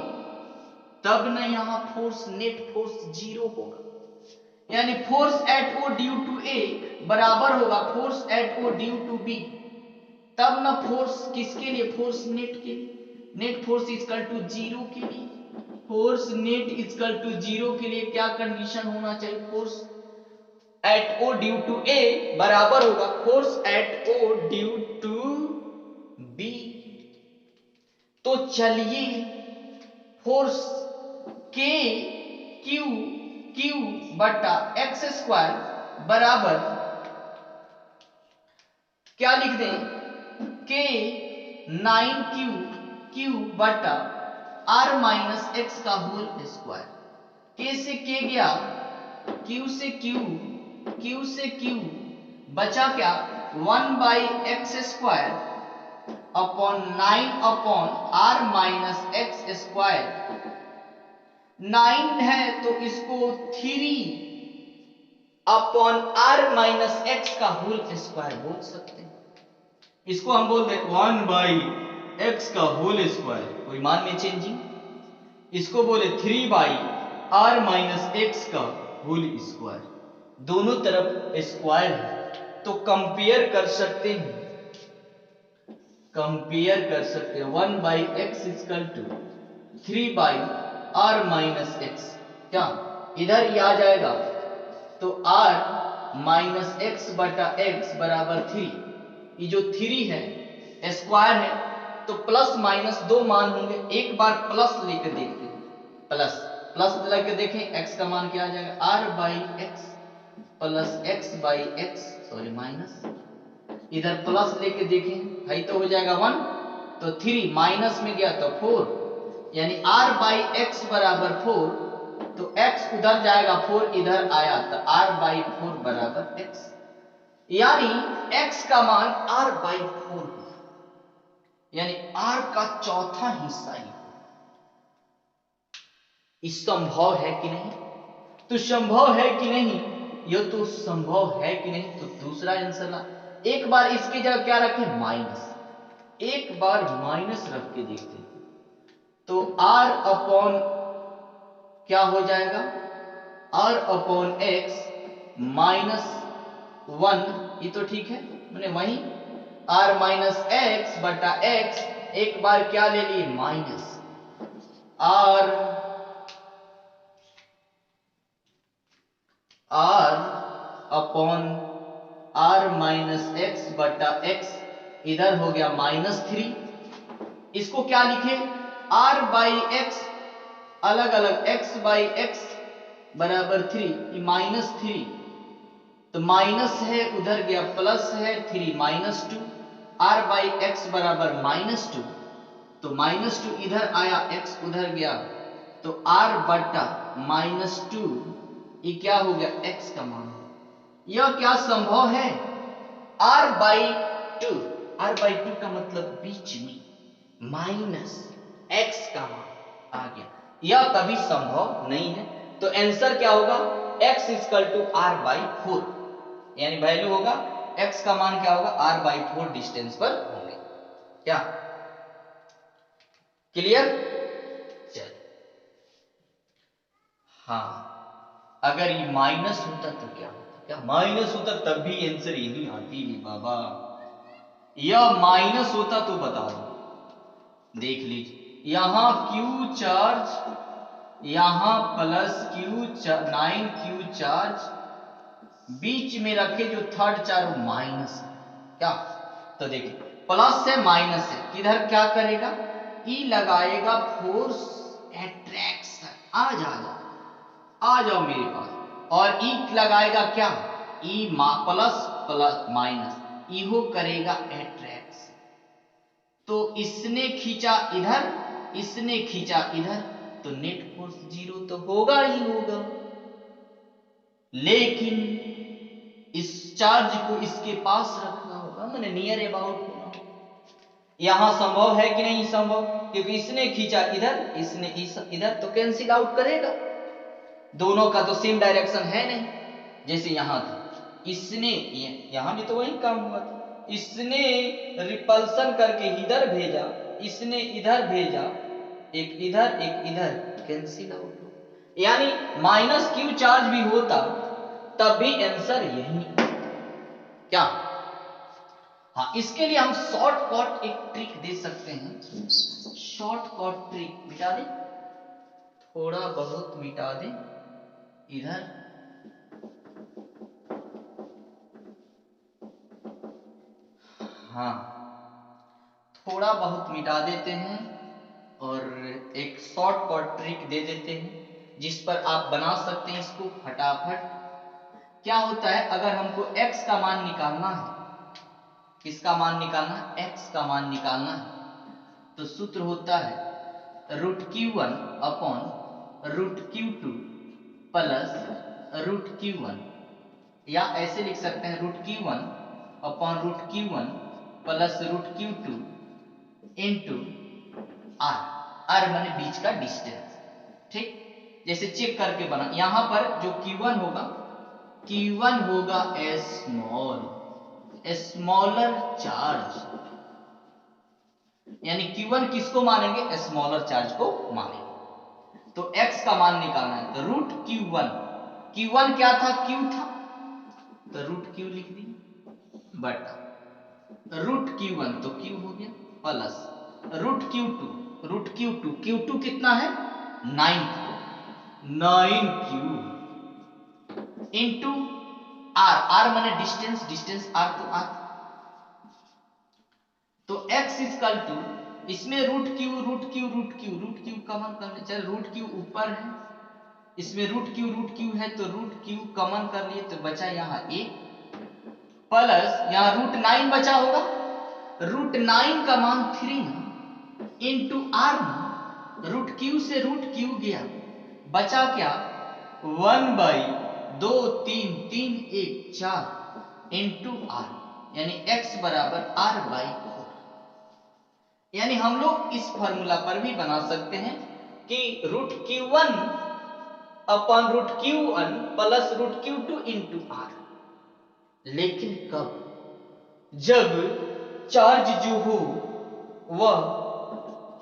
तब न यहां फोर्स, नेट फोर्स जीरो होगा, यानी force at O due to A बराबर होगा force at O due to B. तब ना फोर्स किसके लिए, फोर्स नेट के लिए, net force equal to zero के लिए, force net equal to zero के लिए क्या कंडीशन होना चाहिए, force at O due to A बराबर होगा force at O due to B. तो चलिए फोर्स के क्यू क्यू बटा एक्स स्क्वायर बराबर क्या लिख दें, के 9 क्यू बटा आर माइनस एक्स का होल स्क्वायर। के से के गया, क्यू से क्यू से क्यू बचा क्या, 1/x² upon 9 upon R minus X square. 9 है तो इसको 3 अपॉन आर माइनस एक्स का होल स्क्वायर बोल सकते हैं। इसको हम बोल रहे 1/x का होल स्क्वायर, कोई मान में चेंजिंग। इसको बोले 3/r माइनस एक्स का होल स्क्वायर। दोनों तरफ स्क्वायर है तो कंपेयर कर सकते हैं, कंपेयर कर सकते हैं 1/x equal to 3/r minus x. क्या इधर ये आ जाएगा तो r माइनस एक्स बटा एक्स बराबर 3। ये जो 3 है स्क्वायर है तो प्लस माइनस दो मान होंगे, एक बार प्लस लेकर देखते हैं, प्लस प्लस लेकर देखें x का मान क्या आ जाएगा, r by x plus x by x, sorry minus, इधर प्लस लेके देखें है तो हो जाएगा 1, तो 3 माइनस में गया तो 4, यानी r बाई एक्स बराबर 4, तो x उधर जाएगा 4 इधर आया तो r बाई 4 बराबर x, यानी x का मान r बाई 4 होगा, यानी r का चौथा हिस्सा ही। इस संभव है कि नहीं, तो संभव है कि नहीं, यह तो संभव है कि नहीं, तो दूसरा आंसर ला। एक बार इसकी जगह क्या रखें, माइनस, एक बार माइनस रख के देखते हैं तो r अपॉन क्या हो जाएगा, r अपॉन एक्स माइनस 1, ये तो ठीक है, मैंने वही r माइनस एक्स बटा एक्स, एक बार क्या ले लिए minus r upon r minus x बटा एक्स, इधर हो गया माइनस 3। इसको क्या लिखे, r बाई एक्स अलग अलग x बाई एक्स बराबर 3, माइनस 3, तो माइनस है उधर गया प्लस है, 3 माइनस 2, r बाई एक्स बराबर माइनस 2, तो माइनस 2 इधर आया, x उधर गया तो r बटा माइनस 2, ये क्या हो गया, x का मान। यह क्या संभव है, r बाई 2, r बाई 2 का मतलब बीच में माइनस x का मान आ गया, यह कभी संभव नहीं है। तो आंसर क्या होगा, x equal to r by 4, यानी वैल्यू होगा x का मान क्या होगा, r बाई 4 डिस्टेंस पर होंगे। क्या क्लियर, चल हाँ, अगर ये माइनस होता तो क्या होता, क्या माइनस होता तब भी आंसर यही आती रे बाबा, यह माइनस होता तो बता दो, देख लीजिए यहां Q चार्ज, यहां प्लस Q 9 Q चार्ज, बीच में रखे जो थर्ड चार्ज माइनस है, क्या, तो देखिए प्लस से माइनस है, किधर क्या करेगा, ई लगाएगा फोर्स एट्रैक्शन, आ जाओ मेरे पास, और ई लगाएगा क्या, ई प्लस प्लस माइनस, इहो करेगा एट्रैक्शन, तो इसने खींचा इधर, इसने खींचा इधर, तो नेट फोर्स जीरो तो होगा ही होगा, लेकिन इस चार्ज को इसके पास रखना होगा, मैंने नियर अबाउट होना होगा, यहां संभव है कि नहीं संभव, क्योंकि इसने खींचा इधर, इसने इधर, तो कैंसिल आउट करेगा। दोनों का तो सेम डायरेक्शन है नहीं। जैसे यहां था, इसने यहां भी तो वही काम हुआ था, इसने रिपल्सन करके इधर भेजा, इसने इधर भेजा, एक इधर, कैंसिल आउट हो। यानी माइनस क्यू चार्ज भी होता तब भी आंसर यही क्या। हाँ, इसके लिए हम शॉर्टकट एक ट्रिक दे सकते हैं। शॉर्टकट ट्रिक मिटा दे, थोड़ा बहुत मिटा दे इधर, हाँ थोड़ा बहुत मिटा देते हैं और एक शॉर्टकट ट्रिक दे देते हैं जिस पर आप बना सकते हैं इसको फटाफट। क्या होता है, अगर हमको x का मान निकालना है, किसका मान निकालना है, x का मान निकालना है, तो सूत्र होता है √Q1 upon √Q2 plus √Q1, या ऐसे लिख सकते हैं √Q1 upon √Q1 plus √Q2 into r, r माने बीच का डिस्टेंस। ठीक, जैसे चेक करके बना, यहां पर जो Q1 होगा, Q1 होगा स्मॉलर चार्ज, यानी Q1 किसको मानेंगे, स्मॉलर चार्ज को मानेंगे। तो x का मान निकालना है, तो √Q1, Q1 क्या था, Q था, तो √Q लिख दिए, बटा √Q1 तो Q हो गया, प्लस √Q2, Q2 कितना है, 9 था, 9Q इंटू r माने डिस्टेंस, r तो r, तो x इक्वल टू, इसमें √Q कॉमन कर ले, चल √Q ऊपर है, इसमें √Q है, तो √Q कॉमन कर लिए, तो बचा यहाँ एक, प्लस यहाँ √9 बचा होगा, √9 का मान 3 ना, इंटू r ना, √Q से √Q गया, बचा क्या, 1/2 3 3 1 4 इंटू r, यानी x बराबर r/4। यानी हम लोग इस फॉर्मूला पर भी बना सकते हैं कि √Q1 upon √Q1 plus √Q2 into r, लेकिन कब, जब चार्ज जो हो वह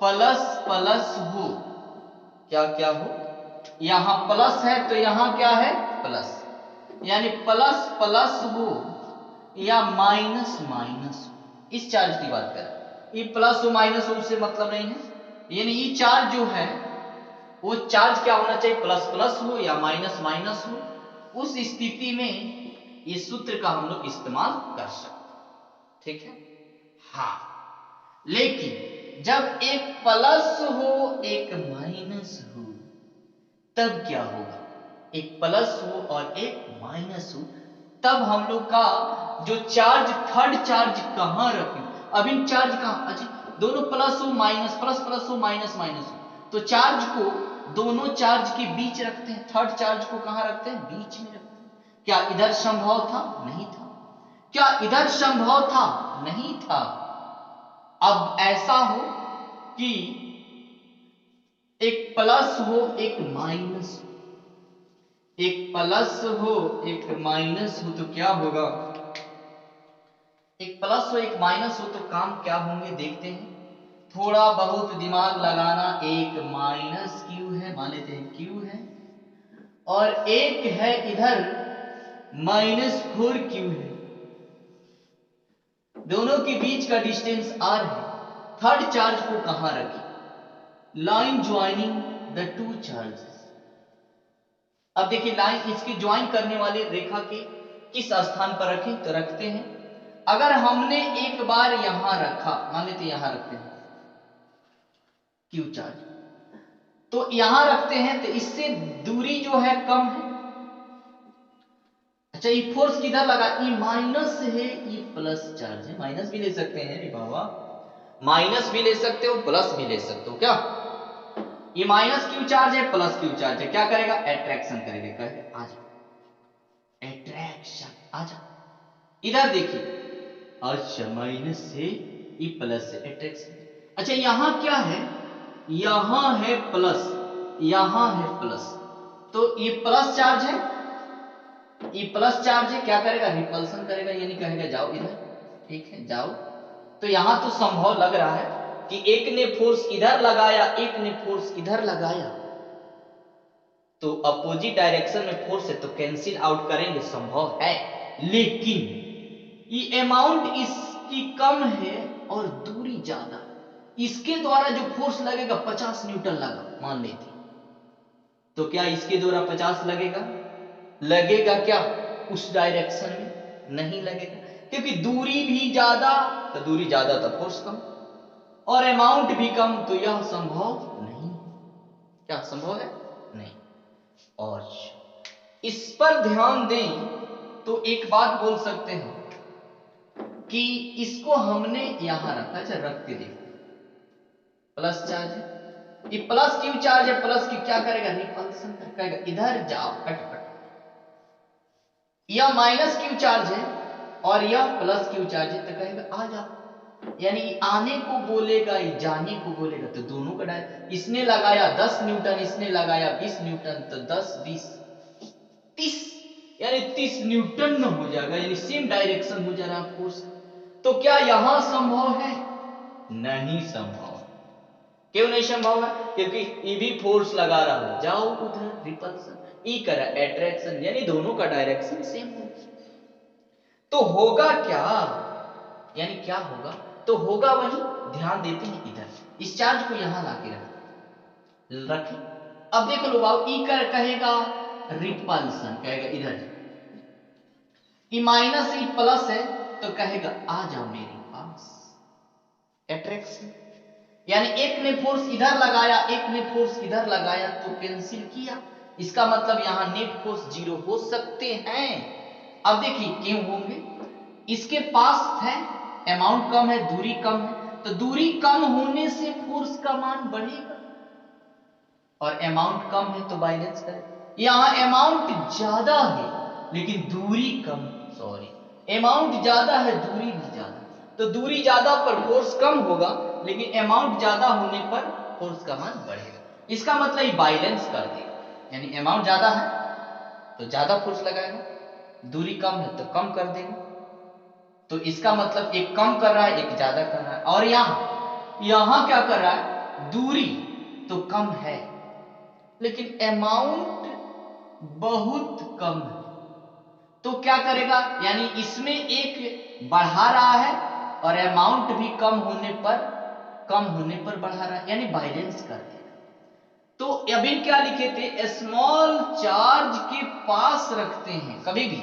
प्लस प्लस हो, क्या क्या हो, यहां प्लस है तो यहां क्या है, प्लस, यानी प्लस प्लस हो या माइनस माइनस हो, इस चार्ज की बात करें, ये प्लस हो माइनस हो उससे मतलब नहीं है, यानी ये चार्ज जो है वो चार्ज क्या होना चाहिए, प्लस प्लस हो या माइनस माइनस हो, उस स्थिति में ये सूत्र का हम लोग इस्तेमाल कर सकते हैं। ठीक है, हाँ, लेकिन जब एक प्लस हो एक माइनस हो तब क्या होगा, एक प्लस हो और एक माइनस हो, तब हम लोग का जो चार्ज, थर्ड चार्ज कहां रखें, अब इन चार्ज कहां, अच्छा दोनों प्लस हो माइनस, प्लस प्लस हो माइनस माइनस हो, तो चार्ज को दोनों चार्ज के बीच रखते हैं, थर्ड चार्ज को कहां रखते हैं, बीच में रखते हैं। क्या इधर संभव था, नहीं था, क्या इधर संभव था, नहीं था। अब ऐसा हो कि एक प्लस हो एक माइनस हो, एक प्लस हो एक माइनस हो, तो क्या होगा, एक प्लस हो एक माइनस हो तो काम क्या होंगे देखते हैं, थोड़ा बहुत दिमाग लगाना, एक माइनस क्यू है, मान लेते हैं क्यू है, और एक है इधर -4 क्यू है, दोनों के बीच का डिस्टेंस r है, थर्ड चार्ज को कहां रखें, line joining the two charges. अब देखिए लाइन इसकी ज्वाइन करने वाले रेखा के किस स्थान पर रखें, तो रखते हैं, अगर हमने एक बार यहां रखा, मान लेते यहां रखते हैं क्यू चार्ज, तो यहां रखते हैं तो इससे दूरी जो है कम है, अच्छा ये फोर्स किधर लगा, ये माइनस है, ये प्लस चार्ज है, माइनस भी ले सकते हैं रे बाबा, माइनस भी ले सकते हो प्लस भी ले सकते हो, क्या ये माइनस क्यू चार्ज है प्लस क्यू चार्ज है, क्या करेगा, अट्रैक्शन करेगा, कहे आ जा, अट्रैक्शन आ जा, इधर देखिए, अच्छा माइनस से ई प्लस से अट्रैक्शन। अच्छा यहां क्या है, यहां है प्लस, यहां है प्लस, तो ये प्लस चार्ज है, ये प्लस चार्ज है, क्या करेगा रिपल्सन करेगा, यानी कहेगा जाओ इधर, ठीक है जाओ। तो यहां तो संभव लग रहा है कि एक ने फोर्स इधर लगाया, एक ने फोर्स इधर लगाया, तो अपोजिट डायरेक्शन में फोर्स है तो कैंसिल आउट करेंगे, संभव है। लेकिन ये अमाउंट इसकी कम है और दूरी ज्यादा, इसके द्वारा जो फोर्स लगेगा 50 न्यूटन लगा मान लेते, तो क्या इसके द्वारा 50 लगेगा, लगेगा क्या उस डायरेक्शन में, नहीं लगेगा, क्योंकि दूरी भी ज्यादा, तो दूरी ज्यादा तो फोर्स कम, और अमाउंट भी कम, तो यह संभव नहीं है। क्या संभव है, नहीं। और इस पर ध्यान दें तो एक बात बोल सकते हैं कि इसको हमने यहां रखा, अच्छा रख के देखते हैं, प्लस चार्ज है, ये प्लस क्यू चार्ज है, प्लस क्यू क्या करेगा रिपल्सन करेगा, इधर जाओ हट हट, यह माइनस क्यू चार्ज है और यह प्लस क्यू चार्ज है, तो कहेगा आ जाओ, यानी आने को बोलेगा ये जाने को बोलेगा, तो दोनों का इसने लगाया 10 न्यूटन, इसने लगाया 20 न्यूटन, तो 10 20 30, यानी 30 न्यूटन में हो जाएगा, यानी सेम डायरेक्शन हो जा रहा है फोर्स का। तो क्या यहां संभव है, नहीं संभव है। क्यों नहीं संभव है, क्योंकि ई भी फोर्स लगा रहा है, जाओ उधर रिपल्सन, ई करा अट्रैक्शन, यानी दोनों का डायरेक्शन सेम हो। तो होगा क्या, यानी क्या होगा, तो होगा वही, ध्यान देते हैं इधर, इस चार्ज को यहां लाके रखें। अब देखो लो बाबू, ई कर कहेगा रिपल्सन, कहेगा इधर जाओ, ई माइनस ई प्लस है तो कहेगा आ जाओ मेरे पास, अट्रैक्शन, यानी एक ने फोर्स इधर लगाया, एक ने फोर्स इधर लगाया, तो कैंसिल किया, इसका मतलब यहां नेट फोर्स जीरो हो सकते हैं। अब देखिए क्यों होंगे, इसके पास है, अमाउंट कम है, दूरी कम है, तो दूरी कम होने से फोर्स का मान बढ़ेगा, और अमाउंट कम है तो बैलेंस करेगा। यहां अमाउंट ज्यादा है लेकिन दूरी कम, सॉरी अमाउंट ज्यादा है दूरी भी ज्यादा, तो दूरी ज्यादा पर फोर्स कम होगा, लेकिन अमाउंट ज्यादा होने पर फोर्स का मान बढ़ेगा, इसका मतलब ये बैलेंस कर देगा, यानी अमाउंट ज्यादा है तो ज्यादा फोर्स लगाएगा, दूरी कम है तो कम कर देगा, तो इसका मतलब एक कम कर रहा है एक ज्यादा कर रहा है, और यहां क्या कर रहा है, दूरी तो कम है लेकिन अमाउंट बहुत कम है, तो क्या करेगा, यानी इसमें एक बढ़ा रहा है और अमाउंट भी कम होने पर बढ़ा रहा है, यानी बैलेंस कर देगा। तो अभी क्या लिखे थे, स्मॉल चार्ज के पास रखते हैं, कभी भी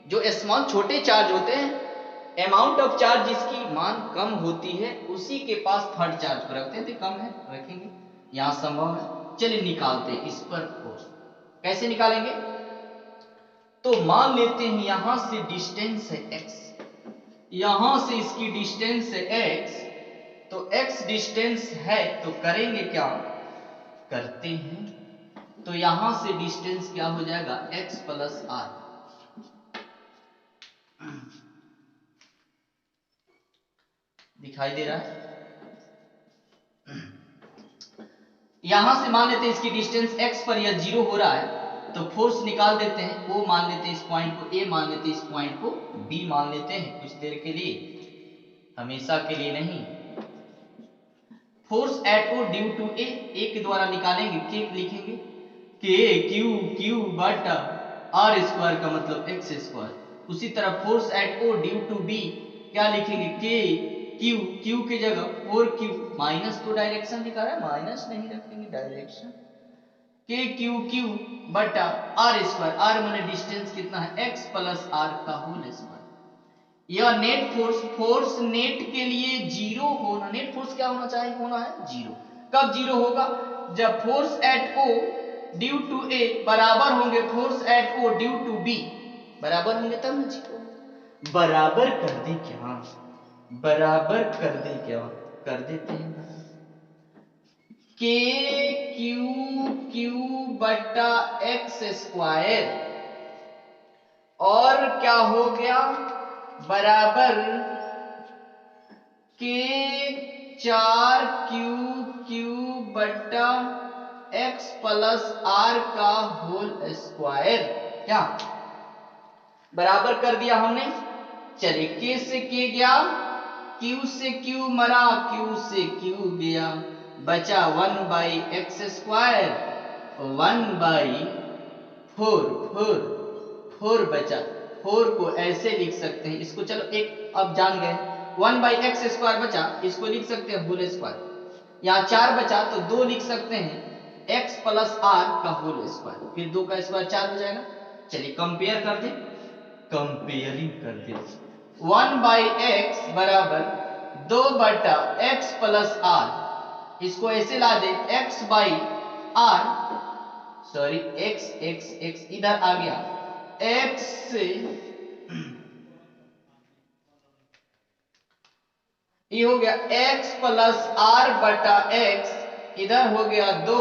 जो स्मॉल छोटे चार्ज होते हैं, अमाउंट ऑफ चार्ज जिसकी मान कम होती है उसी के पास थर्ड चार्ज को रखते हैं, तो कम है रखेंगे, यहां संभव है। चलिए निकालते हैं इस पर फोर्स, कैसे निकालेंगे, तो मान लेते हैं यहां से डिस्टेंस है x, यहां से इसकी डिस्टेंस है x, तो x डिस्टेंस है तो करेंगे क्या, करते हैं, तो यहां से डिस्टेंस क्या हो जाएगा x प्लस r, दिखाई दे रहा है, यहां से मान लेते हैं इसकी डिस्टेंस x पर यह 0 हो रहा है, तो फोर्स निकाल देते हैं, O मान लेते हैं इस पॉइंट को, A मान लेते हैं इस पॉइंट को, B मान लेते हैं कुछ देर के लिए, हमेशा के लिए नहीं। Force at O due to A के द्वारा निकालेंगे, K लिखेंगे, Q बटा R स्क्वायर का मतलब x स्क्वायर, उसी तरह force at O due to B क्या लिखेंगे, Q की जगह 4Q, माइनस तो डायरेक्शन दिखा रहा है, माइनस नहीं रखेंगे डायरेक्शन, Q बटा R स्क्वायर, R माने डिस्टेंस कितना है x प्लस R का होल स्क्वायर, यह नेट फोर्स नेट के लिए जीरो होना, नेट फोर्स क्या होना चाहिए, होना है जीरो, कब जीरो होगा, जब force at O due to A बराबर होंगे force at O due to B, बराबर होंगे तब ना जीरो होगा, बराबर कर दे क्या, बराबर कर दे क्या, कर देते हैं बराबर, Q बटा x स्क्वायर, और क्या हो गया बराबर के 4 क्यू बट्टा एक्स प्लस आर का होल स्क्वायर, क्या बराबर कर दिया हमने। चलिए के से के गया, क्यू से क्यू मरा, क्यू से क्यू गया, बचा 1/x², 1/4 बचा। 4 को ऐसे लिख सकते हैं इसको, चलो एक अब जान गए, 1/x² बचा, इसको लिख सकते हैं होल स्क्वायर। यहाँ 4 बचा तो 2 लिख सकते हैं x प्लस आर का होल स्क्वायर, फिर 2 का स्क्वायर 4 हो जाएगा। चलिए कंपेयर कर दे, कंपेयरिंग कर दे। 1/x बराबर 2 बटा x प्लस आर, इसको ऐसे ला दे x/r, सॉरी x इधर आ गया, x से ये हो गया x प्लस आर बटा x, इधर हो गया 2,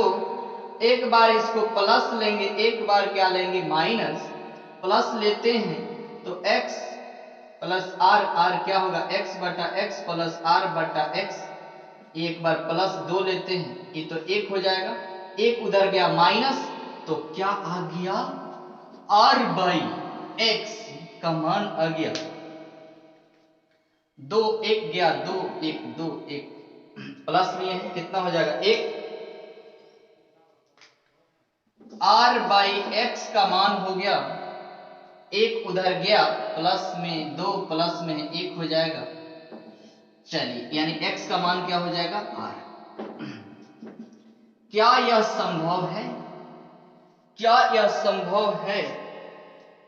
एक बार इसको प्लस लेंगे, एक बार क्या लेंगे माइनस, प्लस लेते हैं तो x प्लस आर क्या होगा x बटा x प्लस आर बटा x, एक बार प्लस 2 लेते हैं ये तो 1 हो जाएगा, एक उधर गया माइनस, तो क्या आ गया r/x का मान आ गया 2, 1 गया 2, 1 2 1 प्लस लिए हैं, कितना हो जाएगा 1, r/x का मान हो गया, एक उधर गया प्लस में 2 प्लस में 1 हो जाएगा। चलिए यानी x का मान क्या हो जाएगा r। क्या यह संभव है, क्या यह संभव है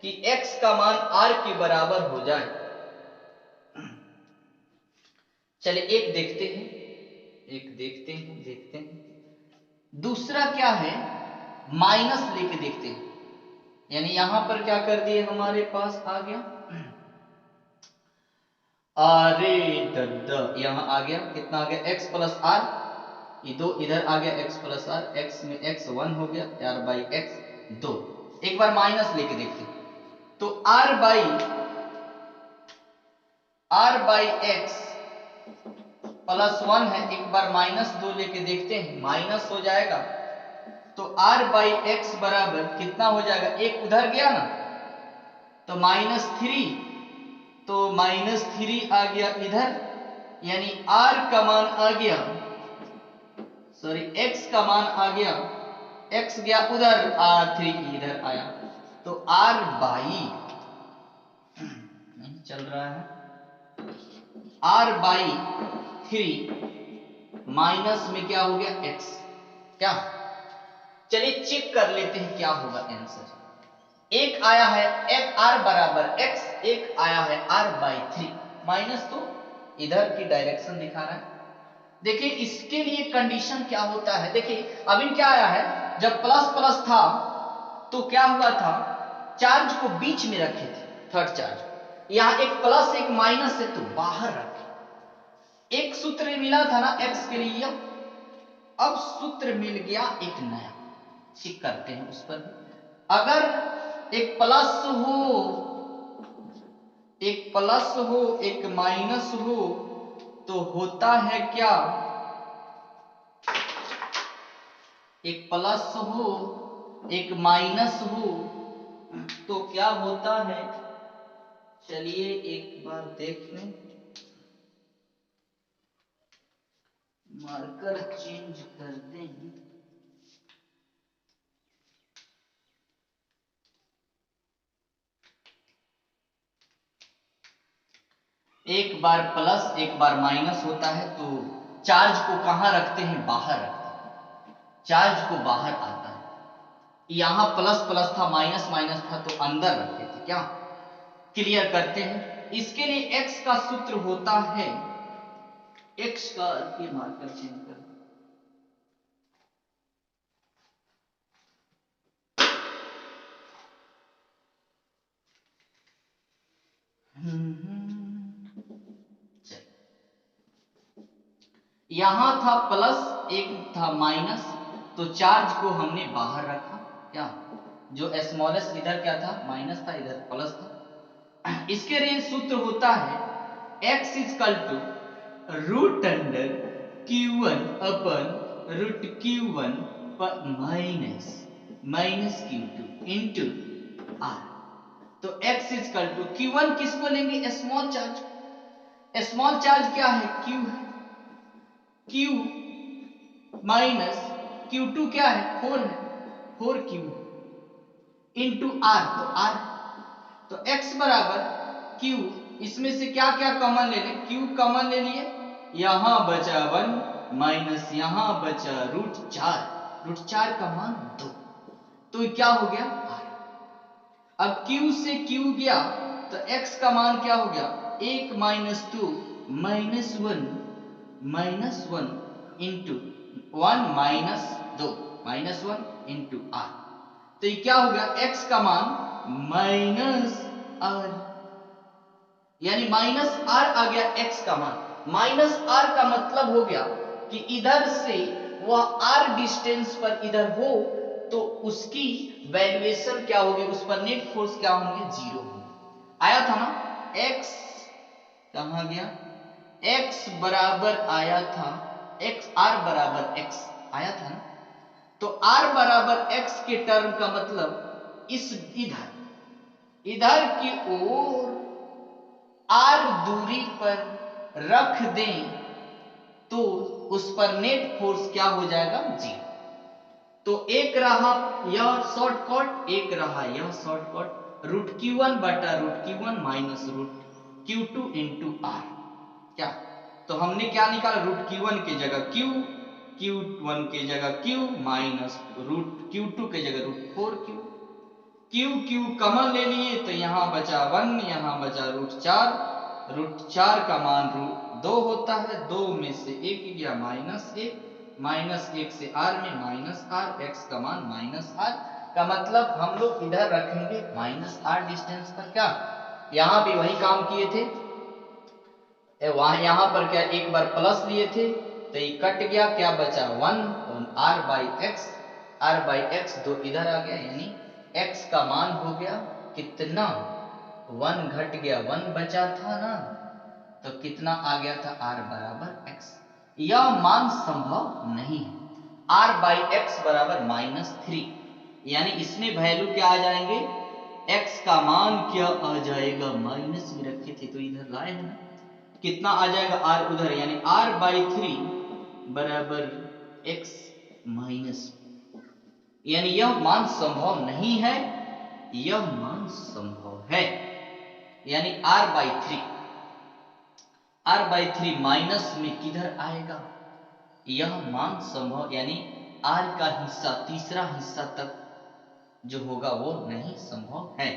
कि x का मान r के बराबर हो जाए? चलिए एक देखते हैं, देखते हैं। दूसरा क्या है, माइनस लेके देखते हैं, यानी यहां पर क्या कर दिए हमारे पास आ गया, अरे दद्दा यहां आ गया, कितना आ गया x प्लस आर, ये 2 इधर आ गया x प्लस आर, x में x 1 हो गया, r/x 2, एक बार माइनस लेके देखते हैं तो r/x प्लस 1 है, एक बार माइनस 2 लेके देखते हैं, माइनस हो जाएगा तो r/x बराबर कितना हो जाएगा, एक उधर गया ना तो -3, तो -3 आ गया इधर, यानी r का मान आ गया, सॉरी x का मान आ गया, x गया उधर, r3 इधर आया, तो नहीं चल रहा है, r/3 माइनस में क्या हो गया x, क्या, चलिए चेक कर लेते हैं क्या होगा आंसर। एक आया है r बराबर x, एक आया है r/3, माइनस तो इधर की डायरेक्शन दिखा रहा है। देखिए इसके लिए कंडीशन क्या होता है, देखिए अभी क्या आया है, जब प्लस प्लस था तो क्या हुआ था, चार्ज को बीच में रखे थे, थर्ड चार्ज, यहां एक प्लस एक माइनस है तो बाहर रखे, एक सूत्र मिला था ना x के लिए, अब सूत्र मिल गया एक नया, चेक करते हैं उस पर भी। अगर एक प्लस हो एक माइनस हो तो होता है क्या, एक प्लस हो एक माइनस हो तो क्या होता है, चलिए एक बार देख लें, मार्कर चेंज कर दें, एक बार प्लस एक बार माइनस होता है तो चार्ज को कहां रखते हैं, बाहर रखते हैं, चार्ज को बाहर आता है, यहां प्लस प्लस था माइनस माइनस था तो अंदर रखते थे, क्या क्लियर करते हैं। इसके लिए x का सूत्र होता है, x का ये मार्कर चेंज कर, यहां था प्लस एक था माइनस तो चार्ज को हमने बाहर रखा, क्या जो स्मॉलेस्ट इधर क्या था माइनस था, इधर प्लस था। इसके लिए सूत्र होता है x equal to root under Q1 upon root Q1 पर माइनस Q2 इंटू R। तो x इजकल टू Q1 किसको लेंगे? Small charge. स्मॉल चार्ज क्या है? Q है। Q माइनस Q2 क्या है? 4 है। 4Q इंटू R, तो R। तो x बराबर Q, इसमें से क्या क्या कॉमन ले लें? Q कॉमन ले लिए, यहां बचा 1 माइनस यहां बचा रूट 4 का मान 2, तो क्या हो गया? R। अब Q से Q गया तो x का मान क्या हो गया? 1 minus 2 minus 1 into 1 minus 1 into R। तो ये क्या हो गया? x का मान माइनस R, यानी माइनस R आ गया x का मान। माइनस R का मतलब हो गया कि इधर से वह R डिस्टेंस पर इधर हो तो उसकी वैल्यूएशन क्या होगी? उस पर नेट फोर्स क्या होंगे? 0 होंगे। आया था ना? x कहां गया? x बराबर आया था, x R बराबर x आया था ना? तो R बराबर x के टर्म का मतलब इस इधर की ओर R दूरी पर रख दें तो उस पर नेट फोर्स क्या हो जाएगा? 0। तो एक रहा यह शॉर्टकट, एक रहा यह शॉर्टकट, रूट Q1 बटा root Q1 minus root Q2 into R। क्या? तो हमने क्या निकाला? रूट Q1 की जगह Q, Q1 की जगह Q माइनस रूट Q2 की जगह रूट 4Q। Q कॉमन ले लिए तो यहां बचा 1, यहां बचा रूट 4 का मान रूट 2 होता है। 2 में से 1 गया माइनस 1 से R में माइनस R, x का मान माइनस R का मतलब हम लोग इधर रखेंगे माइनस R डिस्टेंस पर। क्या? यहां भी वही काम किए थे, वहां यहां पर क्या एक बार प्लस लिए थे तो ये कट गया, क्या बचा? 1 और R बाई एक्स 2 इधर आ गया, यानी x का मान हो गया कितना? 1 घट गया 1 बचा था ना, तो कितना आ गया था? R बराबर x। यह मान संभव नहीं है। R बाई एक्स बराबर -3, यानी इसमें वैल्यू क्या आ जाएंगे? x का मान क्या आ जाएगा? माइनस में रखे थे तो इधर लाए है ना, कितना आ जाएगा? R उधर, यानी R/3 बराबर x माइनस, यानी यह मान संभव नहीं है, यह मान संभव है, यानी R/3 माइनस में किधर आएगा? यह मान संभव, यानी R का हिस्सा तीसरा हिस्सा तक जो होगा वो नहीं संभव है।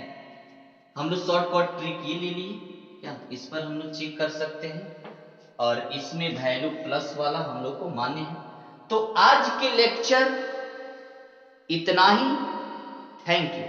हम लोग शॉर्टकट ट्रिक ये ले लिए, क्या इस पर हम लोग चेक कर सकते हैं, और इसमें वैल्यू प्लस वाला हम लोग को मान्य है। तो आज के लेक्चर इतना ही। Thank you.